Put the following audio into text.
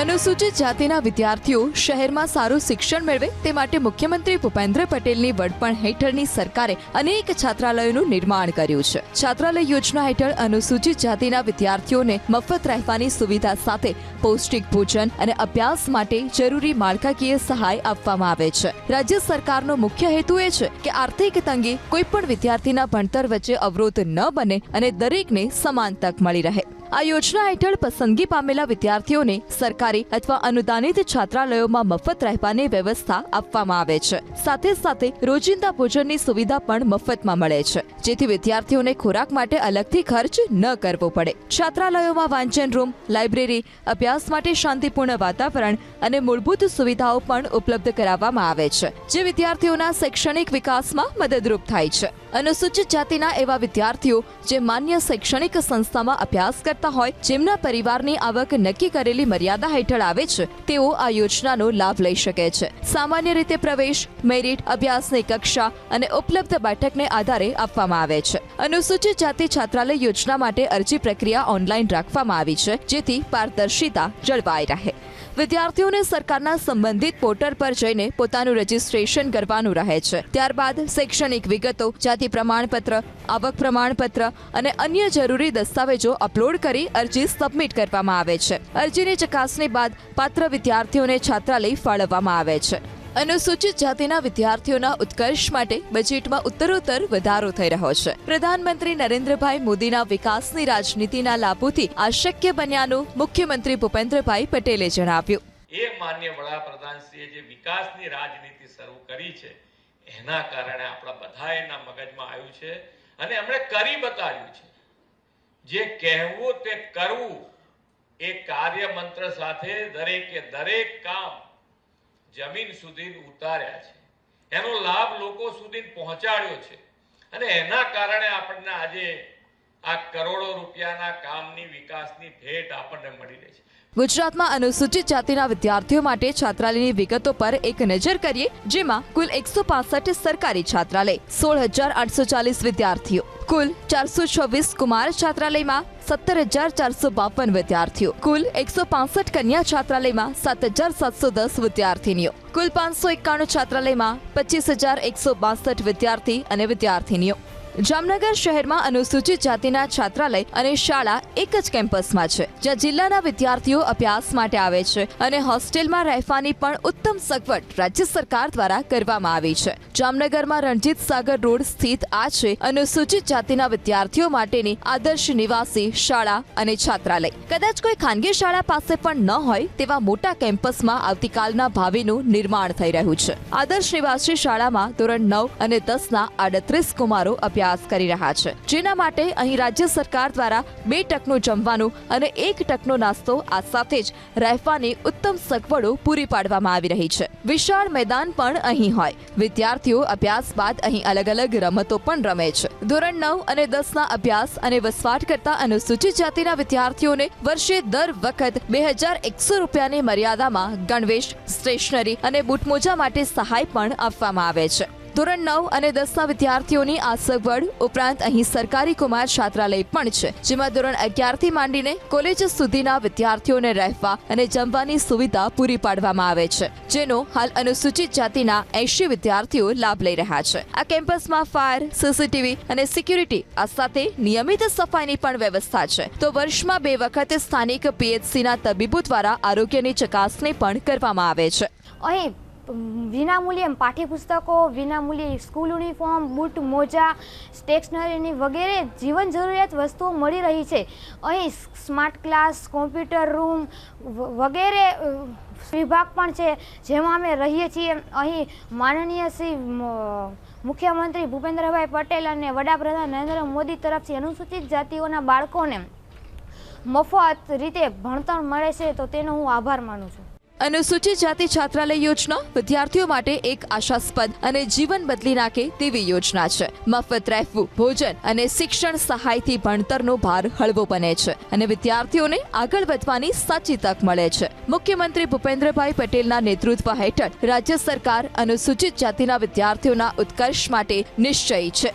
અનુસૂચિત જાતિના વિદ્યાર્થીઓ શહેરમાં સારું શિક્ષણ મેળવે તે માટે મુખ્યમંત્રી ભૂપેન્દ્ર પટેલની વડપણ હેઠળની સરકારે અનેક છાત્રાલયોનું નિર્માણ કર્યું છે. છાત્રાલય યોજના હેઠળ અનુસૂચિત જાતિના વિદ્યાર્થીઓને મફત રહેવાની સુવિધા સાથે પૌષ્ટિક ભોજન અને અભ્યાસ માટે જરૂરી માળખાકીય સહાય આપવામાં આવે છે. રાજ્ય સરકારનો મુખ્ય હેતુ એ છે કે આર્થિક તંગી કોઈ પણ વિદ્યાર્થીના ભણતર વચ્ચે અવરોધ ન બને અને દરેકને સમાન તક મળી રહે. આ યોજના હેઠળ પસંદગી પામેલા વિદ્યાર્થીઓને સરકારી અથવા અનુદાનિત છાત્રાલયોમાં મફત રહેવાની વ્યવસ્થા આપવામાં આવે છે. સાથે સાથે રોજિંદા ભોજનની સુવિધા પણ મફતમાં મળે છે, જેથી વિદ્યાર્થીઓને ખોરાક માટે અલગથી ખર્ચ ન કરવો પડે. છાત્રાલયોમાં વાંચન રૂમ, લાઇબ્રેરી, અભ્યાસ માટે શાંતિપૂર્ણ વાતાવરણ અને મૂળભૂત સુવિધાઓ પણ ઉપલબ્ધ કરાવવામાં આવે છે, જે વિદ્યાર્થીઓના શૈક્ષણિક વિકાસમાં મદદરૂપ થાય છે. અનુસૂચિત જાતિના એવા વિદ્યાર્થીઓ જે માન્ય શૈક્ષણિક સંસ્થામાં અભ્યાસ કરતા હોય, જેમના પરિવારની આવક નક્કી કરેલી મર્યાદા હેઠળ આવે છે, તેઓ આ યોજનાનો લાભ લઈ શકે છે. સામાન્ય રીતે પ્રવેશ, મેરિટ, અભ્યાસની કક્ષા અને ઉપલબ્ધ બેઠકને આધારે આપવામાં આવે છે. અનુસૂચિત જાતિ છાત્રાલય યોજના માટે અરજી પ્રક્રિયા ઓનલાઈન રાખવામાં આવી છે, જેથી પારદર્શિતા જળવાઈ રહે. વિદ્યાર્થીઓને સરકારના સંબંધિત પોર્ટલ પર જઈને પોતાનું રજીસ્ટ્રેશન કરવાનું રહે છે. ત્યારબાદ શૈક્ષણિક વિગતો, જાતિ પ્રમાણપત્ર, આવક પ્રમાણપત્ર અને અન્ય જરૂરી દસ્તાવેજો અપલોડ કરી અરજી સબમિટ કરવામાં આવે છે. અરજીની ચકાસણી બાદ પાત્ર વિદ્યાર્થીઓને છાત્રાલય ફાળવવામાં આવે છે. અનુસૂચિત જાતિના વિદ્યાર્થીઓના ઉત્કર્ષ માટે બજેટમાં ઉત્તરોત્તર વધારો થઈ રહ્યો છે. પ્રધાનમંત્રી નરેન્દ્રભાઈ મોદીના વિકાસની રાજનીતિના લાભોથી આ શક્ય બન્યાનું મુખ્યમંત્રી ભૂપેન્દ્રભાઈ પટેલે જણાવ્યું. એ માન્ય વડાપ્રધાનશ્રીએ જે વિકાસની રાજનીતિ શરૂ કરી છે, એના કારણે આપણા બધાના મગજમાં આવ્યું છે અને એમણે કરી બતાવ્યું છે. જે કહેવું તે કરવું, એ કાર્ય મંત્ર સાથે દરેકે દરેક કામ જમીન સુધી ઉતાર્યા છે. એનો લાભ લોકો સુધી પહોંચાડ્યો છે અને એના કારણે આપણને આજે આ કરોડો રૂપિયાના કામની વિકાસની ભેટ આપણને મળી રહી છે. ગુજરાતમાં અનુસૂચિત જાતિના વિદ્યાર્થીઓ માટે છાત્રાલયની વિગતો પર એક નજર કરીએ, જેમાં કુલ 165 સરકારી છાત્રાલય, 16,840 વિદ્યાર્થીઓ, કુલ 426 કુમાર છાત્રાલયમાં 17,452 વિદ્યાર્થીઓ, કુલ 165 કન્યા છાત્રાલયમાં 7,710 વિદ્યાર્થીનીઓ, કુલ 591 છાત્રાલયમાં 25,162 વિદ્યાર્થી અને વિદ્યાર્થીનીઓ. જામનગર શહેરમાં અનુસૂચિત જાતિના છાત્રાલય અને શાળા એક જ કેમ્પસમાં છે, જ્યાં જિલ્લાના વિદ્યાર્થીઓ અભ્યાસ માટે આવે છે અને હોસ્ટેલમાં રહેવાની પણ ઉત્તમ સગવડ રાજ્ય સરકાર દ્વારા કરવામાં આવી છે. જામનગરમાં રણજીત સાગર રોડ સ્થિત આ છે અનુસૂચિત જાતિના વિદ્યાર્થીઓ માટેની આદર્શ નિવાસી શાળા અને છાત્રાલય. કદાચ કોઈ ખાનગી શાળા પાસે પણ ન હોય તેવા મોટા કેમ્પસમાં આવતીકાલના ભાવિનું નિર્માણ થઈ રહ્યું છે. આદર્શ નિવાસી શાળામાં ધોરણ 9 અને 10ના 38 કુમારો અભ્યાસ કરી રહ્યા છે, જેના માટે અહીં રાજ્ય સરકાર દ્વારા 2 ટકનું જમવાનું અને 1 ટકનો નાસ્તો, આ સાથે જ રહેવાની ઉત્તમ સગવડો પૂરી પાડવામાં આવી રહી છે. વિશાળ મેદાન પણ અહીં હોય. વિદ્યાર્થીઓ અભ્યાસ બાદ અહીં અલગ અલગ રમતો પણ રમે છે. ધોરણ 9 અને 10ના અભ્યાસ અને વસવાટ કરતા અનુસૂચિત જાતિના વિદ્યાર્થીઓને વર્ષે દર વખત 2,100 રૂપિયાની મર્યાદામાં ગણવેશ, સ્ટેશનરી અને બૂટમોજા માટે સહાય પણ આપવામાં આવે છે. ધોરણ 9 અને 10ના વિદ્યાર્થીઓની આ સગવડ ઉપરાંત અહીં સરકારી કુમાર છાત્રાલય પણ છે, જેમાં ધોરણ 11 થી માંડીને કોલેજ સુધીના વિદ્યાર્થીઓને રહેવા અને જમવાની સુવિધા પૂરી પાડવામાં આવે છે, જેનો હાલ અનુસૂચિત જાતિના 80 વિદ્યાર્થીઓ લાભ લઈ રહ્યા છે. આ કેમ્પસમાં ફાયર, સીસીટીવી અને સિક્યુરિટી, આ સાથે નિયમિત સફાઈની પણ વ્યવસ્થા છે. તો વર્ષમાં 2 વખત સ્થાનિક પીએચસીના તબીબો દ્વારા આરોગ્યની ચકાસણી પણ કરવામાં આવે છે. અહીં વિનામૂલ્યે પાઠ્યપુસ્તકો, વિનામૂલ્યે સ્કૂલ યુનિફોર્મ, બૂટ, મોજા, સ્ટેશનરીની વગેરે જીવન જરૂરિયાત વસ્તુઓ મળી રહી છે. અહીં સ્માર્ટ ક્લાસ, કોમ્પ્યુટર રૂમ વગેરે વિભાગ પણ છે, જેમાં અમે રહીએ છીએ. અહીં માનનીય શ્રી મુખ્યમંત્રી ભૂપેન્દ્રભાઈ પટેલ અને વડાપ્રધાન નરેન્દ્ર મોદી તરફથી અનુસૂચિત જાતિઓના બાળકોને મફત રીતે ભણતર મળે છે, તો તેનો હું આભાર માનું છું. અનુસૂચિત જાતિ છાત્રાલય યોજના વિદ્યાર્થીઓ માટે એક આશાસ્પદ અને જીવન બદલી નાખે તેવી યોજના છે. મફત રહેવું, ભોજન અને શિક્ષણ સહાયથી ભણતરનો ભાર હળવો બને છે અને વિદ્યાર્થીઓને આગળ વધવાની સાચી તક મળે છે. મુખ્યમંત્રી ભૂપેન્દ્રભાઈ પટેલના નેતૃત્વ હેઠળ રાજ્ય સરકાર અનુસૂચિત જાતિના વિદ્યાર્થીઓના ઉત્કર્ષ માટે નિશ્ચયી છે.